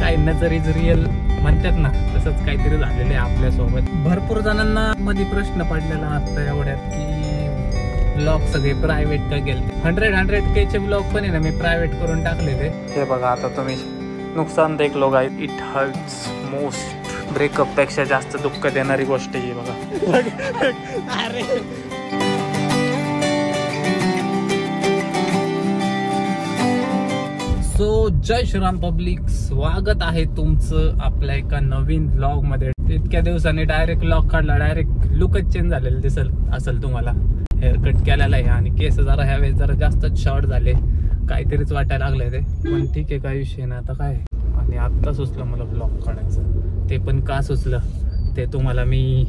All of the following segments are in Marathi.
काय नजरीच रिअल म्हणतात ना, तसंच काहीतरी झालेलं आहे आपल्यासोबत. भरपूर जणांना मध्ये प्रश्न पडलेला आता एवढ्यात की ब्लॉग सगळे प्रायव्हेट का गेले. 100K चे ब्लॉग पण आहे ना मी प्रायव्हेट करून टाकलेले. हे बघा आता तुम्ही नुकसानदायक लोक आहेत. It hurts most. ब्रेकअप पेक्षा जास्त दुःख देणारी गोष्ट आहे बघा. अरे सो जय श्रीराम पब्लिक, स्वागत आहे तुमचं आपल्या एका नवीन व्लॉग मध्ये. इतक्या दिवसांनी डायरेक्ट व्लॉग काढला, डायरेक्ट लुकच चेंज झालेलं दिसल असेल तुम्हाला. हेअर कट केलेला आहे आणि केस जरा ह्यावेळेस जरा जास्तच शॉर्ट झाले, काहीतरीच वाटायला लागलंय ते. पण ठीक आहे, काही विषय नाही आता काय. आणि आत्ता सुचलं मला व्लॉग काढायचं, ते पण का सुचलं ते तुम्हाला मी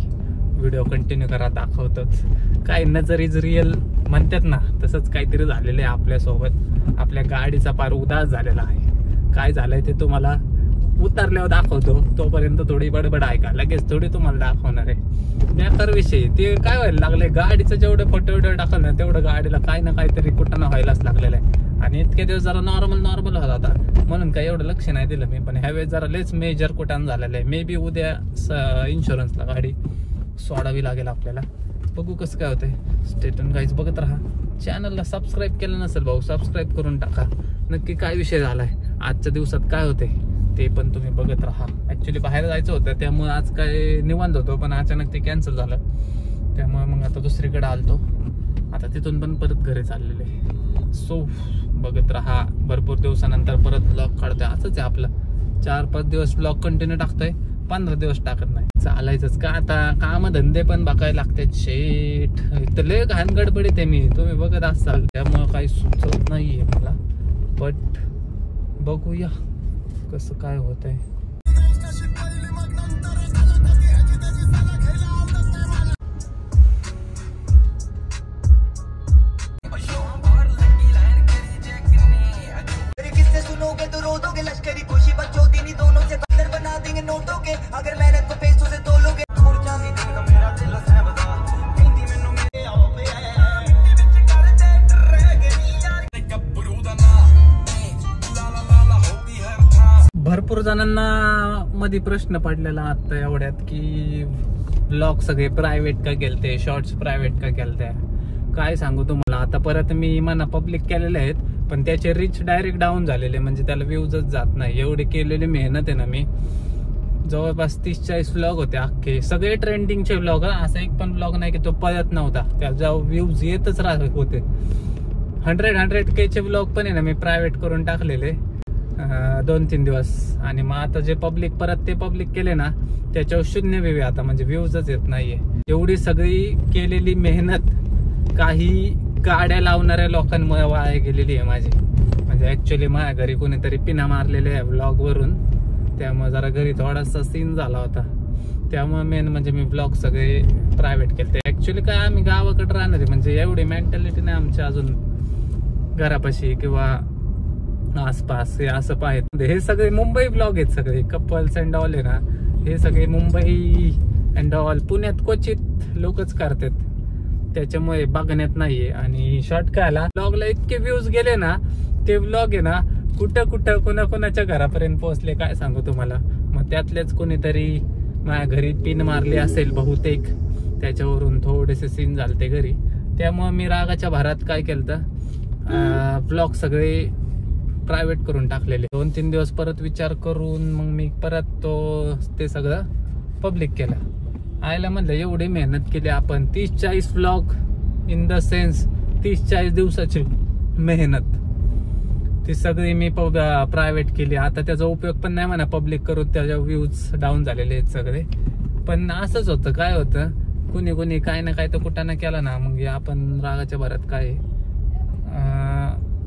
व्हिडिओ कंटिन्यू करा दाखवतोच. काय नजरीच रिअल म्हणतात ना, तसंच काहीतरी झालेलं आहे आपल्यासोबत. आपल्या गाडीचा पार उदास झालेला आहे. काय झालंय ते तुम्हाला उतरल्यावर दाखवतो. तोपर्यंत थोडी बडबड ऐका, लगेच थोडी तुम्हाला दाखवणार आहे. बेकार विषय ते काय व्हायला लागले, गाडीचं जेवढे फोटो व्हिडिओ टाकल ना तेवढं गाडीला काही ना काहीतरी कुठं व्हायलाच लागलेलं आहे. आणि इतके दिवस जरा नॉर्मल होता आता, म्हणून काही एवढं लक्ष नाही दिलं मी. पण ह्यावेळेस जरा लेच मेजर कुठं झालेलं आहे. मे बी उद्या इन्शुरन्सला गाडी सोडावी लागेल आपल्याला. बघू कसं काय होतंय. स्टेटन गाईज बघत राहा. चॅनलला सबस्क्राईब केलं नसेल भाऊ, सबस्क्राईब करून टाका. नक्की काय विषय झालाय, आजच्या दिवसात काय होते ते पण तुम्ही बघत राहा. ऍक्च्युली बाहेर जायचं होतं, त्यामुळे आज काय निवांत होतो, पण अचानक ते कॅन्सल झालं. त्यामुळे मग आता दुसरीकडे आलतो. आता तिथून पण परत घरी चाललेले. सो बघत राहा. भरपूर दिवसानंतर परत ब्लॉग काढतोय. असंच आहे आपलं, 4-5 दिवस ब्लॉग कंटिन्यू टाकतोय, 15 दिवस टाकत नाही. चालायचंच का आता, काम धंदे पण बघायला लागतात. शेट इथं लय घाण गडबडीत आहे मी, तुम्ही बघत असाल. त्यामुळे काही सुचत नाहीये मला, बट बघूया कसं काय होतंय. भरपूर जणांना मध्ये प्रश्न पडलेला आता एवढ्यात की ब्लॉग सगळे प्रायव्हेट का गेलते, शॉर्ट्स प्रायव्हेट का गेलते. काय सांगू तुम्हाला, आता परत मी म्हणा पब्लिक केलेले आहेत, पण त्याचे रीच डायरेक्ट डाऊन झालेले, म्हणजे त्याला व्ह्यूजच जात नाही. एवढी केलेली मेहनत आहे ना मी. जवळपास 30-40 व्लॉग होते अख्खे, सगळे ट्रेंडिंगचे व्लॉग. असा एक पण व्लॉग नाही की तो पळत नव्हता, त्याच्या व्ह्यूज येतच राहत होते. 100K चे व्लॉग पण आहे ना मी प्रायव्हेट करून टाकलेले 2-3 दिवस. आणि मग आता जे पब्लिक परत ते पब्लिक केले ना, त्याच्यावर 0 व्ह्यू आता, म्हणजे व्ह्यूजच येत नाहीये. एवढी सगळी केलेली मेहनत काही गाड्या लावणाऱ्या लोकांमुळे वाया गेलेली आहे माझी. म्हणजे ऍक्च्युली माझ्या घरी कोणीतरी पिना मारलेले आहे व्लॉग वरून, त्यामुळे जरा घरी थोडासा सीन झाला होता. त्यामुळे मेन म्हणजे मी ब्लॉग सगळे प्रायव्हेट केले. ऍक्च्युली काय आम्ही गावाकडे राहणार आहे, म्हणजे एवढी मेंटॅलिटी नाही आमच्या अजून घरापाशी किंवा आसपास. हे असं पाहिजे, हे सगळे मुंबई ब्लॉग आहेत, सगळे कपल्स अँड ऑल आहे ना, हे सगळे मुंबई अँड ऑल. पुण्यात क्वचित लोकच करतात, त्याच्यामुळे बघण्यात नाहीये. आणि शॉर्ट कायला ब्लॉगला इतके व्ह्यूज गेले ना, ते ब्लॉग आहे ना कुठं कोणाकोणाच्या घरापर्यंत पोहोचले काय सांगू तुम्हाला. मग त्यातलेच कोणीतरी माझ्या घरी पिन मारली असेल बहुतेक, त्याच्यावरून थोडेसे सीन झालते घरी. त्यामुळे मी रागाच्या भरात काय केलं, ब्लॉग सगळे प्रायव्हेट करून टाकलेले. 2-3 दिवस परत विचार करून मग मी परत ते सगळं पब्लिक केलं. आयला म्हणलं एवढी मेहनत केली आपण, 30-40 व्लॉग इन द सेन्स 30-40 दिवसाची मेहनत, ती सगळी मी प्रायव्हेट केली. आता त्याचा उपयोग पण नाही म्हणा पब्लिक करून, त्याच्या व्ह्यूज डाऊन झालेले आहेत सगळे. पण असंच होतं, काय होतं कुणी काय ना काय तर कुठं ना केला ना, मग आपण रागाच्या भरात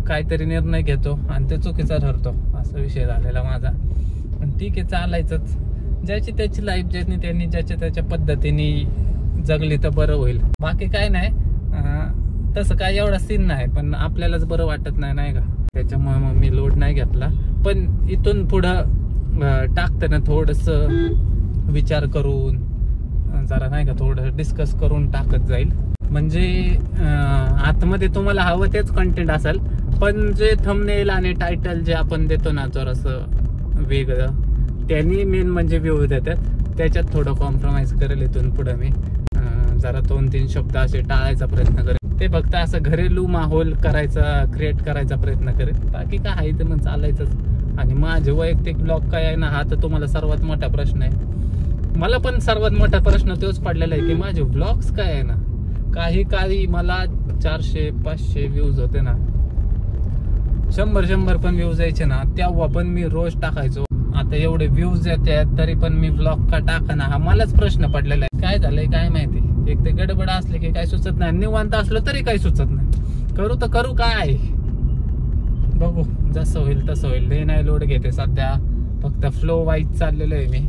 काहीतरी निर्णय घेतो आणि ते चुकीचा ठरतो. असा विषय झालेला माझा. पण ठीक आहे, चालायचंच. ज्याची त्याची लाईफ ज्यांनी त्यांनी ज्याच्या त्याच्या पद्धतीने जगली तर बरं होईल. बाकी काय नाही, तसं काय एवढा सीन नाही, पण आपल्यालाच बरं वाटत नाही का. त्याच्यामुळे मग मी लोड नाही घेतला. पण इथून पुढं टाकताना थोडंसं विचार करून जरा नाही का, थोडं डिस्कस करून टाकत जाईल. म्हणजे आतमध्ये तुम्हाला हवं तेच कंटेंट असेल, पण जे थंबनेल आणि टायटल जे आपण देतो ना, जरासं वेगळं, त्यांनी मेन म्हणजे व्ह्यूज देतात, त्याच्यात थोडं कॉम्प्रोमाइज करेल इथून पुढे मी. जरा 2-3 शब्द असे टाळायचा प्रयत्न करेल, ते फक्त असं घरेलू माहोल करायचा, क्रिएट करायचा प्रयत्न करेल. बाकी काय आहे ते मग चालायचंच. आणि माझे वैयक्तिक ब्लॉग काय आहे ना, हा तर तुम्हाला सर्वात मोठा प्रश्न आहे. मला पण सर्वात मोठा प्रश्न तोच पडलेला आहे की माझे ब्लॉग्स काय आहे ना, काही काळी मला 400-500 व्ह्यूज होते ना, 100 पण व्ह्यूज यायचे ना, तेव्हा पण मी रोज टाकायचो. आता एवढे व्ह्यूज येतात तरी पण मी ब्लॉग का टाका ना, हा मलाच प्रश्न पडलेला आहे. काय झालंय काय माहिती, एक तर गडबड असले की काय सुचत नाही, निवांत असलं तरी काही सुचत नाही. करू तर करू काय, बघू जसं होईल तसं होईल. हे नाही लोड घेते सध्या, फक्त फ्लो वाईज चाललेलं आहे मी.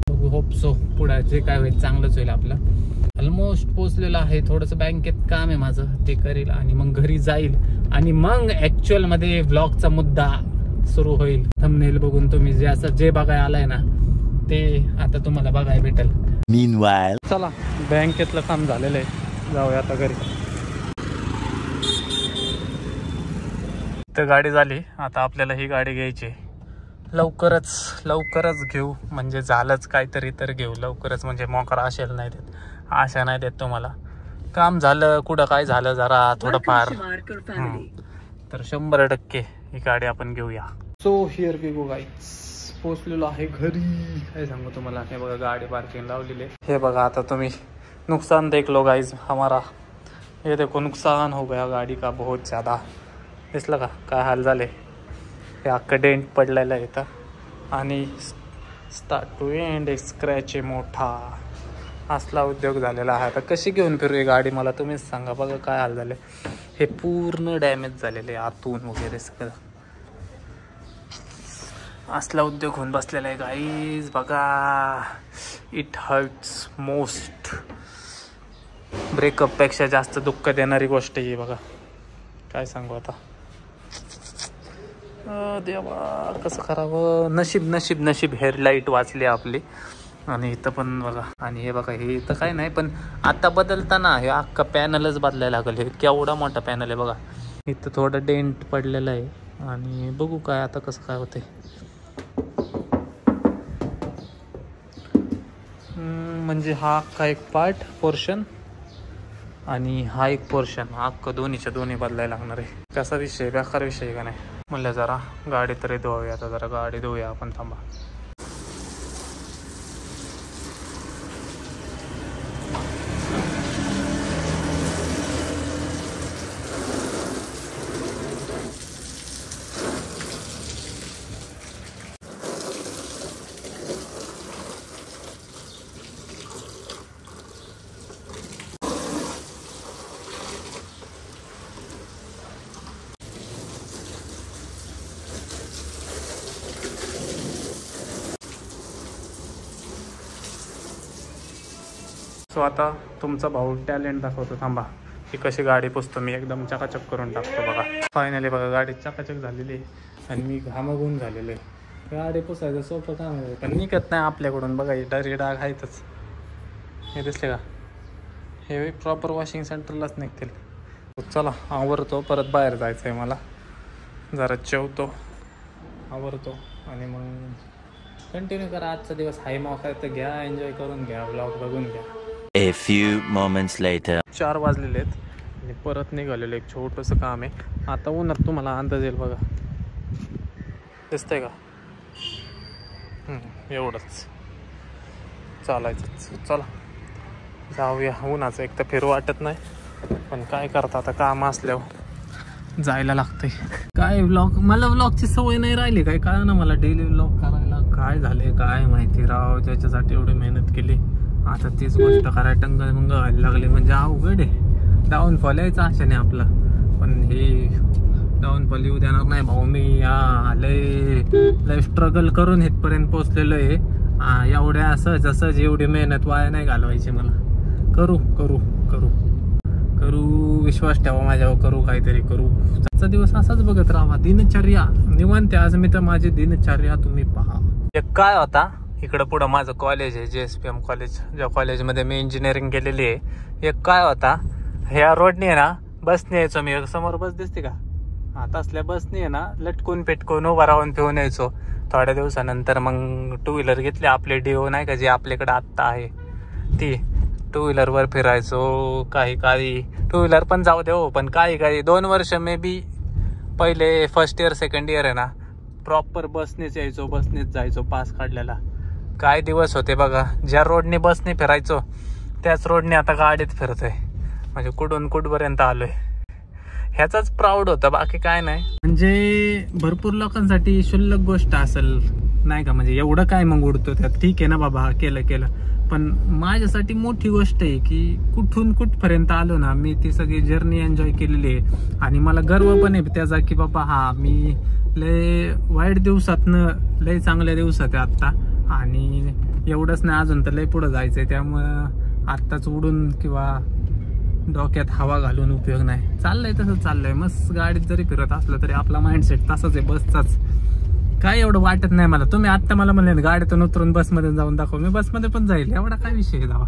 बघू, होप सो पुढे जे काय होईल चांगलंच होईल आपलं. ऑलमोस्ट पोहोचलेलं आहे, थोडंसं बँकेत काम आहे माझं, ते करेल आणि मग घरी जाईल. आणि मग ऍक्च्युअल मध्ये व्लॉगचा मुद्दा सुरू होईल. थंबनेल बघून तुम्ही जे असं जे बघायला आलाय ना, ते आता तुम्हाला बघायला भेटेल. Meanwhile, चला, बँकेतलं काम झालेलं आहे, जाऊया आता घरी. तर गाडी झाली, आता आपल्याला ही गाडी घ्यायची. लवकरच घेऊ, म्हणजे झालंच काहीतरी तर घेऊ लवकरच, म्हणजे मोकार आशेल नाही देत, आशा नाही देत तुम्हाला. काम झालं कुठं काय झालं जरा थोडंफार, तर 100% ही गाडी आपण घेऊया. So here we go guys, पोचलेलो आहे घरी. काय सांगू तुम्हाला, हे बघा गाडी पार्किंग लावलेली आहे. हे बघा आता तुम्ही नुकसान देख लो गाइज हमारा, ये देखो नुकसान हो गया गाडी का बहुत ज़्यादा. दिसलं का काय हाल झाले. हे अख्खं डेंट पडलेलं आहे इथं, आणि स्टार्ट टू एंड एक स्क्रॅच आहे मोठा, असला उद्योग झालेला आहे. आता कशी घेऊन फिरू ही गाडी मला तुम्हीच सांगा. बघा काय हाल झाले, हे पूर्ण डॅमेज झालेले आतून वगैरे सगळं, असला उद्योग होऊन बसलेला आहे गाईज. बघा, इट हर्ट्स मोस्ट. ब्रेकअपपेक्षा जास्त दुःख देणारी गोष्ट ही. बघा काय सांगू आता, देवा कसं करावं. नशीब हेडलाईट वाचली आपली. आणि इथं पण बघा, आणि हे बघा हे इथं काय नाही, पण आता बदलताना हे अख्खा पॅनलच बदलायला लागेल. हे केवढा मोठा पॅनल आहे बघा. इथं थोडं डेंट पडलेलं आहे, आणि बघू काय आता कसं काय होते. म्हणजे हा अख्खा एक पोर्शन आणि हा एक पोर्शन, हा अख्खा दोन्हीच्या दोन्ही बदलायला लागणार आहे. कसा विषय, बेकार विषय का नाही. म्हणलं जरा गाडी तरी धुवावी. आता जरा गाडी धुवूया आपण, थांबा. सो आता तुमचा भाऊ टॅलेंट दाखवतो, थांबा. ही कशी गाडी पुसतो मी, एकदम चकाचक करून टाकतो. बघा फायनली बघा गाडी चकाचक झालेली आहे, आणि मी घामाघूम झालेलो आहे. गाडी पुसायचं सोपं काम आहे, पण निघत नाही आपल्याकडून. बघा डरी डाग आहेतच, हे दिसले का, हे प्रॉपर वॉशिंग सेंटरलाच निघतील. चला आवरतो, परत बाहेर जायचं आहे मला. जरा जेवतो, आवरतो, आणि मग कंटिन्यू करा. आजचा दिवस हाय मौका तर घ्या, एन्जॉय करून घ्या, व्लॉग बघून घ्या. a few moments later. 4 वाजलेले आहेत, आणि परत निघालेलं एक छोटंसं काम आहे. आता उन्हात तुम्हाला अंदाज येईल बघा, दिसतंय का, एवढंच चालायचं. चला जाऊया. उन्हाचं एक तर फिरू वाटत नाही, पण काय करता आता, काम असल्यावर जायला लागतंय. काय व्लॉग, मला व्लॉगची सवय नाही राहिली काय ना मला, डेली व्लॉग करायला. काय झाले काय माहिती राव, त्याच्यासाठी एवढी मेहनत केली, आता तीच गोष्ट करायला टंग मंग व्हायला लागली. म्हणजे अवघड आहे. डाऊनफॉल यायचा आशाने आपला, पण हे डाऊनफॉल येऊ देणार नाही भाऊ. मी लय स्ट्रगल करून इथपर्यंत पोहोचलेलो आहे. एवढ्या सहज एवढी मेहनत वाया नाही घालवायची मला. करू करू करू करू विश्वास ठेवा माझ्यावर, करू काहीतरी करू. आजचा दिवस असाच बघत राहा, दिनचर्या निवांत. आज मी तर माझी दिनचर्या तुम्ही पहा. काय होता इकडं पुढं माझं कॉलेज आहे, JSPM कॉलेज, ज्या कॉलेजमध्ये मी इंजिनिअरिंग केलेली आहे. एक काय होता, ह्या रोडने आहे ना, बसने यायचो मी. समोर बस दिसते का, आता असल्या बसने आहे ना लटकून पेटकून उभा राहून पिऊन यायचो. थोड्या दिवसानंतर मग 2 व्हीलर घेतली आपले डिओ नाही का, जी आपल्याकडे आत्ता आहे ती 2 व्हीलरवर फिरायचो. काही 2 व्हीलर पण जाऊ दे हो, पण काही 2 वर्ष मे बी पहिले फर्स्ट इयर सेकंड इयर आहे ना प्रॉपर बसनेच यायचो, बसनेच जायचो पास काढलेला. काय दिवस होते बघा. ज्या रोडने बसने फिरायचो त्याच रोडने आता गाडीत फिरतोय. म्हणजे कुठून कुठपर्यंत आलोय ह्याचाच प्राऊड होतं, बाकी काय नाही. म्हणजे भरपूर लोकांसाठी क्षुल्लक गोष्ट असेल नाही का, म्हणजे एवढं काय मग उडतो त्यात, ठीक आहे ना बाबा केलं. पण माझ्यासाठी मोठी गोष्ट आहे की कुठून कुठपर्यंत आलो ना मी, ती सगळी जर्नी एन्जॉय केलेली आहे. आणि मला गर्व पण आहे त्याचा की बाबा हा मी लय वाईट दिवसातनं लय चांगल्या दिवसात आहे आत्ता. आणि एवढंच नाही, अजून तर लय पुढं जायचं आहे. त्यामुळं आत्ताच उडून किंवा डोक्यात हवा घालून उपयोग नाही. चाललंय तसं चाललंय. मस्त गाडीत जरी फिरत असलं तरी आपला माइंडसेट तसाच आहे बसचाच. काय एवढं वाटत नाही मला. तुम्ही आत्ता मला म्हणले गाडीतून उतरून बसमध्ये जाऊन दाखव, मी बसमध्ये पण जाईल. एवढा काय विषय आहे दावा.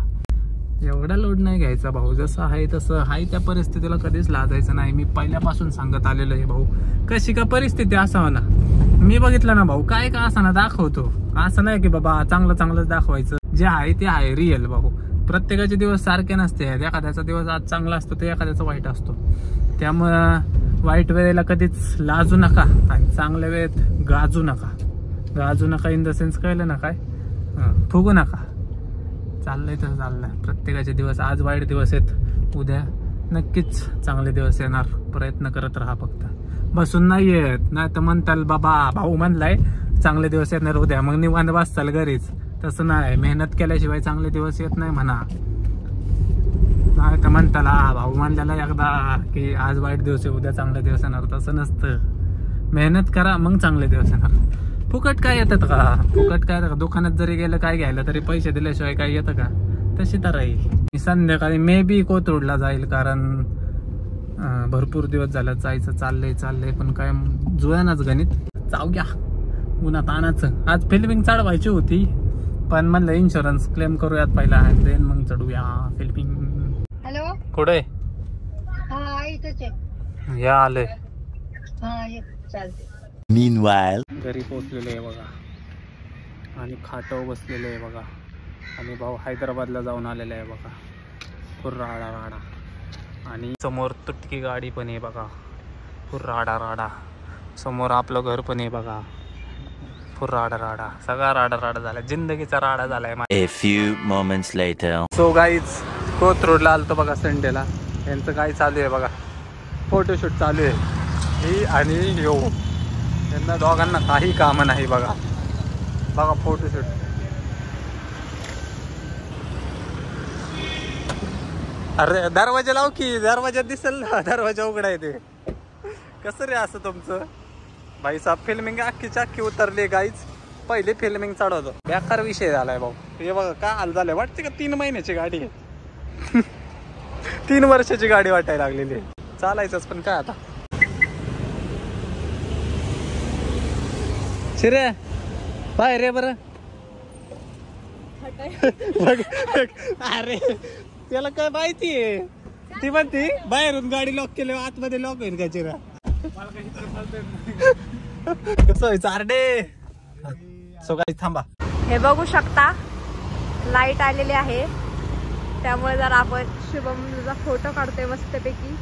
एवढा लोड नाही घ्यायचा भाऊ. जसं आहे तसं आहे त्या परिस्थितीला कधीच लाजायचं नाही. मी पहिल्यापासून सांगत आलेलो आहे भाऊ, कशी का परिस्थिती असावं ना, मी बघितलं ना भाऊ, काय का असा ना दाखवतो. असं नाही की बाबा चांगलंच दाखवायचं. जे आहे ते आहे रिअल भाऊ. प्रत्येकाचे दिवस सारखे नसते. एखाद्याचा दिवस आज चांगला असतो तर एखाद्याचा वाईट असतो. त्यामुळं वाईट वेळेला कधीच लाजू नका आणि चांगल्या वेळेत गाजू नका इन द सेन्स कळलं ना काय, फुगू नका. चाललंय तर चाललंय. प्रत्येकाचे दिवस, आज वाईट दिवस आहेत, उद्या नक्कीच चांगले दिवस येणार. प्रयत्न करत राहा फक्त, बसून नाही येत. नाही तर म्हणताल बाबा भाऊ म्हणलाय चांगले दिवस येणार उद्या, मग निवांत बसताल घरीच. तसं नाही, मेहनत केल्याशिवाय चांगले दिवस येत नाही म्हणा. नाही तर म्हणताल भाऊ म्हणलेला एकदा की आज वाईट दिवस आहे उद्या चांगले दिवस येणार. तसं नसतं. मेहनत करा मग चांगले दिवस येणार. फुकट काय येतात का? फुकट काय येतं का? दुकानात जरी गेलं काय घ्यायला तरी पैसे दिल्याशिवाय काय येतं का? तशी तर राहील. मी संध्याकाळी मे बी कोथरूडला जाईल, कारण भरपूर दिवस झालं जायचं चाललंय पण काय जुळानाच गणित. जाऊ घ्या उन्हात आणायचं. आज फिल्मिंग चढवायची होती पण म्हणलं इन्शुरन्स क्लेम करूयात पहिला, देन मग चढूया फिल्मिंग. हॅलो, कुठे? हा इथंच आहे. या आलोय. हा चालते. Meanwhile, घरी पोहोचलेलो आहे बघा आणि खाटावर बसलेलो आहे बघा. आणि भाऊ हैदराबादला जाऊन आलेला आहे बघा. फुल राडा. आणि समोर तुटकी गाडी पण आहे बघा. फुल राडा. समोर आपलं घर पण आहे बघा. फुल राडा. सगळा राडा झाला. जिंदगीचा राडा झालाय. a few moments later. So guys कोथरूडला आलतो बघा संडेला. यांचं काय चालू आहे बघा, फोटोशूट चालू आहे. ही आणि यो, यांना दोघांना काही कामं नाही बघा फोटोशूट. अरे दरवाजा लाव की, दरवाजा दिसेल ना, दरवाजा उघडा आहे ते. कसं रे असं तुमचं? भाई साहेब फिल्मिंग अख्खी उतरली गाईच. पहिले फिल्मिंग चढवतो, बेकार विषय झालाय भाऊ. हे बघा काय हाल झालाय. वाटते का 3 महिन्याची गाडी आहे 3 वर्षाची गाडी वाटायला लागलेली आहे. चालायचंच पण काय आता. शिरे बाहेर रे बरं. अरे त्याला काय माहितीये, ती म्हणती बाहेरून गाडी लॉक केली आतमध्ये लॉक होईल का चिरा. कसं व्हायचं आरडे. सो काही थांबा. हे बघू शकता लाईट आलेली आहे, त्यामुळे जर आपण शुभमचा फोटो काढतोय मस्तपैकी.